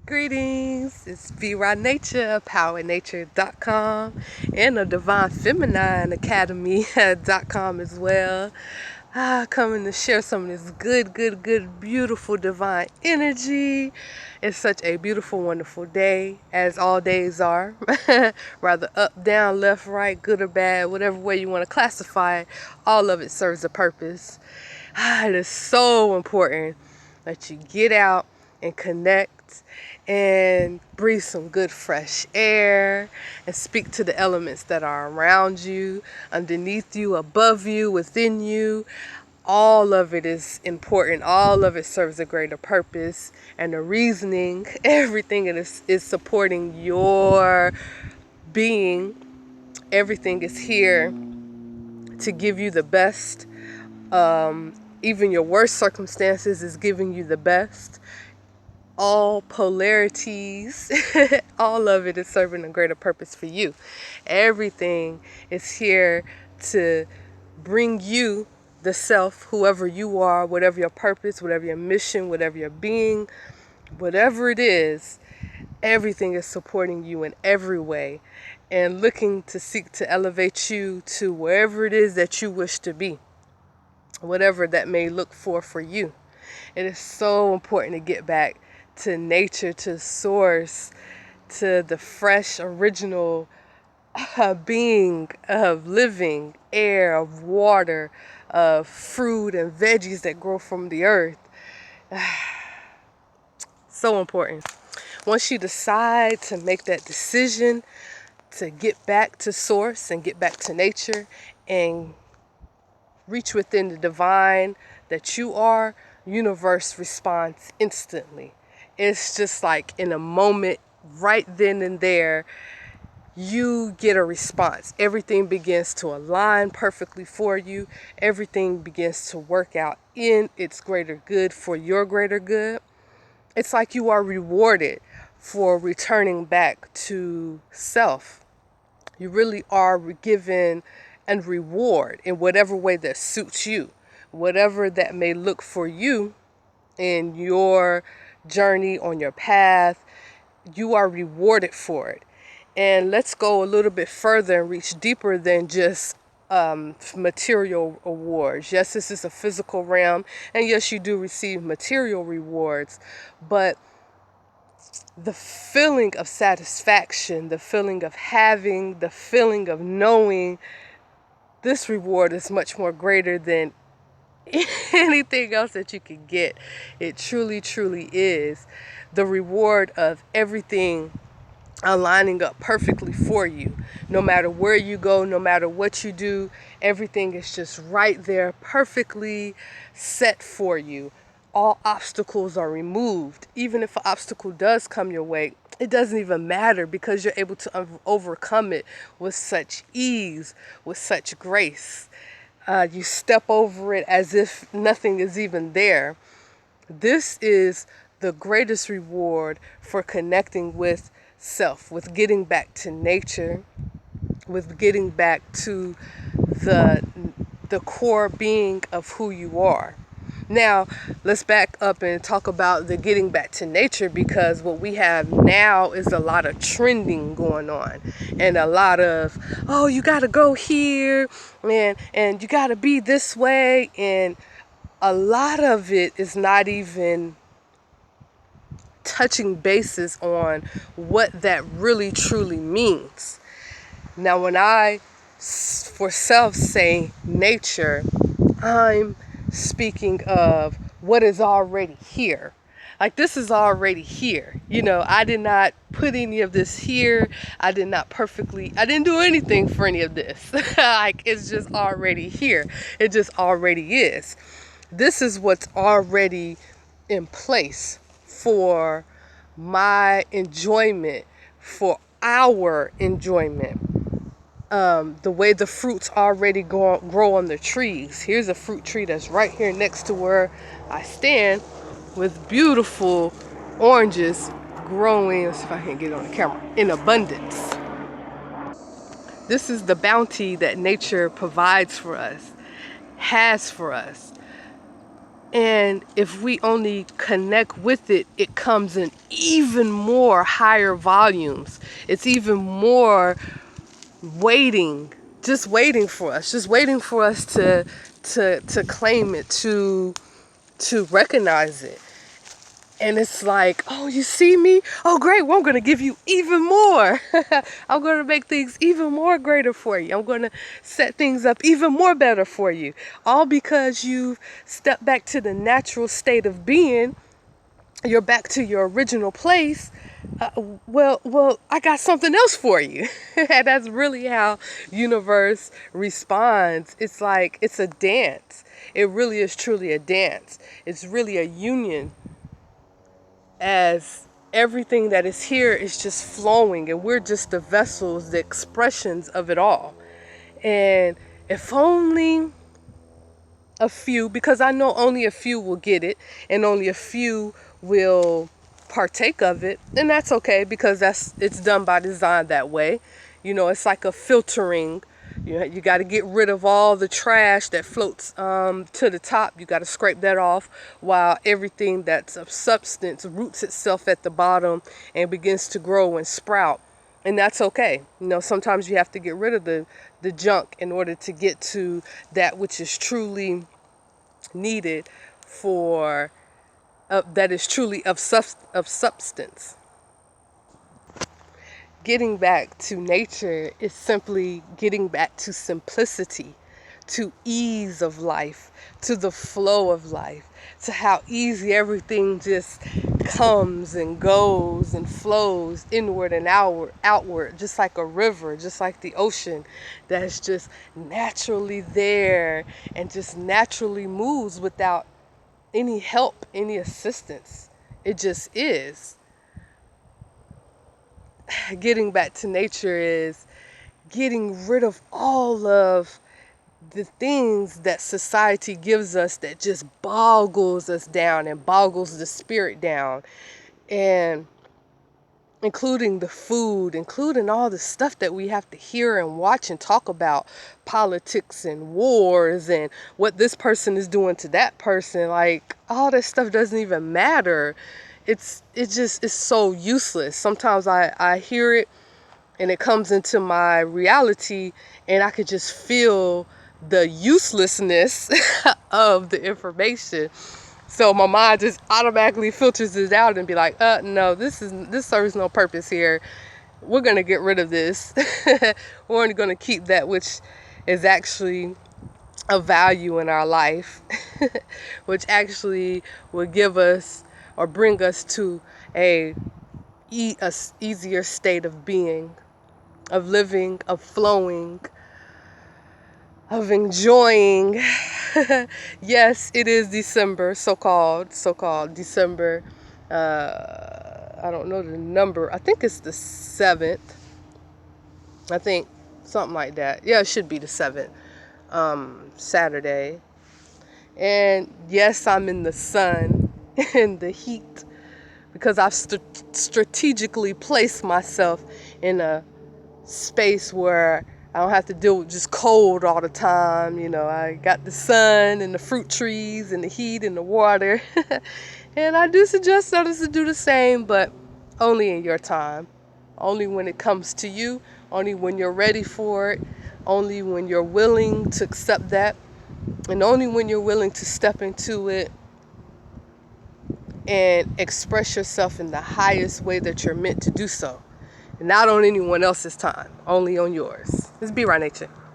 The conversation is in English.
Greetings, it's V-Rod Nature of PowerNature.com and of Divine Feminine Academy.com as well. Coming to share some of this good, beautiful divine energy. It's such a beautiful, wonderful day, as all days are. Rather up, down, left, right, good or bad, whatever way you want to classify it, all of it serves a purpose. It is so important that you get out and connect and breathe some good fresh air and speak to the elements that are around you, underneath you, above you, within you. All of it is important. All of it serves a greater purpose. And the reasoning, everything is supporting your being. Everything is here to give you the best. Even your worst circumstances is giving you the best. All polarities, all of it is serving a greater purpose for you. Everything is here to bring you the self, whoever you are, whatever your purpose, whatever your mission, whatever your being, whatever it is, everything is supporting you in every way and looking to seek to elevate you to wherever it is that you wish to be, whatever that may look for you. It is so important to get back to nature, to source, to the fresh, original being of living air, of water, of fruit and veggies that grow from the earth. So important. Once you decide to make that decision to get back to source and get back to nature and reach within the divine that you are, universe responds instantly. It's just like in a moment, right then and there, you get a response. Everything begins to align perfectly for you. Everything begins to work out in its greater good for your greater good. It's like you are rewarded for returning back to self. You really are given and reward in whatever way that suits you, whatever that may look for you in your journey, on your path. You are rewarded for it. And let's go a little bit further and reach deeper than just material awards. Yes, this is a physical realm, and yes, you do receive material rewards, but the feeling of satisfaction, the feeling of having, the feeling of knowing, this reward is much more greater than anything else that you could get. It truly is the reward of everything aligning up perfectly for you. No matter where you go, no matter what you do, everything is just right there, perfectly set for you. All obstacles are removed. Even if an obstacle does come your way, it doesn't even matter because you're able to overcome it with such ease, with such grace. You step over it as if nothing is even there. This is the greatest reward for connecting with self, with getting back to nature, with getting back to the core being of who you are. Now, let's back up and talk about the getting back to nature, because what we have now is a lot of trending going on and a lot of, oh, you got to go here and you got to be this way. And a lot of it is not even touching bases on what that really truly means. Now, when I for self say nature, I'm speaking of what is already here. Like, this is already here. You know, I did not put any of this here. I didn't do anything for any of this. Like, it's just already here. It just already is. This is what's already in place for my enjoyment, for our enjoyment. The way the fruits already grow on the trees. Here's a fruit tree that's right here next to where I stand, with beautiful oranges growing, let's see if I can get it on the camera, in abundance. This is the bounty that nature provides for us, has for us. And if we only connect with it, it comes in even more higher volumes. It's even more waiting, just waiting for us, to claim it, to recognize it. And it's like, oh, you see me? Oh, great. Well, I'm going to give you even more. I'm going to make things even more greater for you. I'm going to set things up even more better for you. All because you've stepped back to the natural state of being. You're back to your original place. Well, I got something else for you. And that's really how universe responds. It's like, it's a dance. It really is truly a dance. It's really a union, as everything that is here is just flowing and we're just the vessels, the expressions of it all. And if only a few, because I know only a few will get it and only a few will partake of it, and that's okay, because it's done by design that way. It's like a filtering. You got to get rid of all the trash that floats to the top. You got to scrape that off, while everything that's of substance roots itself at the bottom and begins to grow and sprout. And that's okay. Sometimes you have to get rid of the junk in order to get to that which is truly needed for that is truly of substance. Getting back to nature is simply getting back to simplicity, to ease of life, to the flow of life, to how easy everything just comes and goes and flows inward and outward, just like a river, just like the ocean that's just naturally there and just naturally moves without any help, any assistance. It just is. Getting back to nature is getting rid of all of the things that society gives us that just boggles us down and boggles the spirit down, and including the food, including all the stuff that we have to hear and watch and talk about, politics and wars and what this person is doing to that person. Like, all that stuff doesn't even matter. It's so useless. Sometimes I hear it and it comes into my reality, and I could just feel the uselessness of the information. So my mind just automatically filters it out and be like, no, this serves no purpose here. We're gonna get rid of this. We're only gonna keep that which is actually of value in our life, which actually will give us or bring us to a easier state of being, of living, of flowing, of enjoying. Yes, it is December, so-called December. I don't know the number. I think it's the 7th. I think something like that. Yeah, it should be the 7th. Saturday. And yes, I'm in the sun, in the heat, because I've strategically placed myself in a space where I don't have to deal with just cold all the time. I got the sun and the fruit trees and the heat and the water. And I do suggest others to do the same, but only in your time. Only when it comes to you. Only when you're ready for it. Only when you're willing to accept that. And only when you're willing to step into it and express yourself in the highest way that you're meant to do so. Not on anyone else's time, only on yours. This is Be Right Nature.